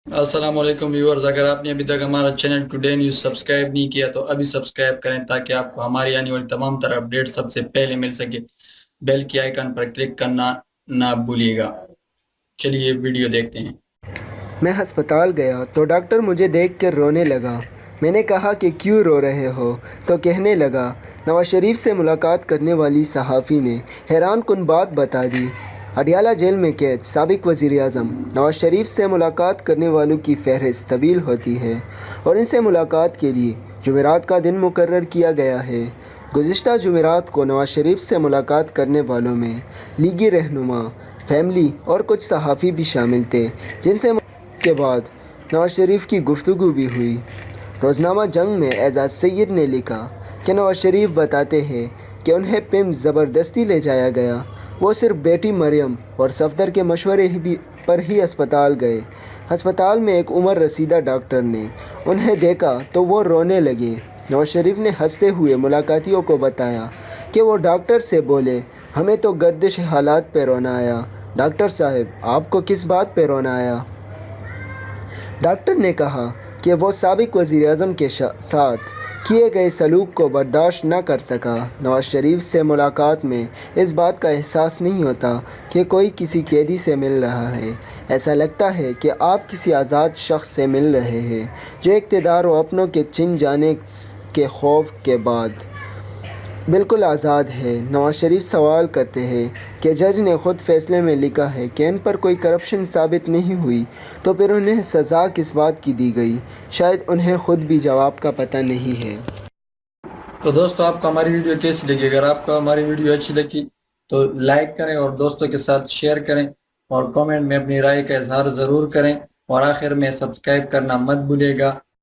السلام علیکم ویورز، اگر آپ نے ابھی تک ہمارا چینل ٹوڈے نیوز سبسکرائب نہیں کیا تو ابھی سبسکرائب کریں تاکہ آپ کو ہماری آنے والی تمام تر اپڈیٹ سب سے پہلے مل سکے۔ بیل کی آئیکن پر کلک کرنا نہ بھولیے گا۔ چلیے ویڈیو دیکھتے ہیں۔ میں ہسپتال گیا تو ڈاکٹر مجھے دیکھ کر رونے لگا۔ میں نے کہا کہ کیوں رو رہے ہو؟ تو کہنے لگا، نواز شریف سے ملاقات کرنے والی صحافی نے حیران کن بات بتا دی۔ اڈیالہ جیل میں قید سابق وزیر اعظم نواز شریف سے ملاقات کرنے والوں کی فہرست طویل ہوتی ہے اور ان سے ملاقات کے لیے جمعرات کا دن مقرر کیا گیا ہے۔ گزشتہ جمعرات کو نواز شریف سے ملاقات کرنے والوں میں لیگی رہنما، فیملی اور کچھ صحافی بھی شامل تھے، جن سے کے بعد نواز شریف کی گفتگو بھی ہوئی۔ روزنامہ جنگ میں اعجاز سید نے لکھا کہ نواز شریف بتاتے ہیں کہ انہیں پم زبردستی لے جایا گیا۔ وہ صرف بیٹی مریم اور صفدر کے مشورے پر ہی اسپتال گئے۔ ہسپتال میں ایک عمر رسیدہ ڈاکٹر نے انہیں دیکھا تو وہ رونے لگے۔ نواز شریف نے ہنستے ہوئے ملاقاتیوں کو بتایا کہ وہ ڈاکٹر سے بولے، ہمیں تو گردش حالات پہ رونا آیا۔ ڈاکٹر صاحب، آپ کو کس بات پہ رونا آیا؟ ڈاکٹر نے کہا کہ وہ سابق وزیر اعظم کے ساتھ کیے گئے سلوک کو برداشت نہ کر سکا۔ نواز شریف سے ملاقات میں اس بات کا احساس نہیں ہوتا کہ کوئی کسی قیدی سے مل رہا ہے۔ ایسا لگتا ہے کہ آپ کسی آزاد شخص سے مل رہے ہیں جو اقتدار و اپنوں کے چھن جانے کے خوف کے بعد بالکل آزاد ہے۔ نواز شریف سوال کرتے ہیں کہ جج نے خود فیصلے میں لکھا ہے کہ ان پر کوئی کرپشن ثابت نہیں ہوئی، تو پھر انہیں سزا کس بات کی دی گئی؟ شاید انہیں خود بھی جواب کا پتہ نہیں ہے۔ تو دوستو، آپ کو ہماری ویڈیو کیسی لگی؟ اگر آپ کو ہماری ویڈیو اچھی لگی تو لائک کریں اور دوستوں کے ساتھ شیئر کریں اور کامنٹ میں اپنی رائے کا اظہار ضرور کریں، اور آخر میں سبسکرائب کرنا مت بھولیے گا۔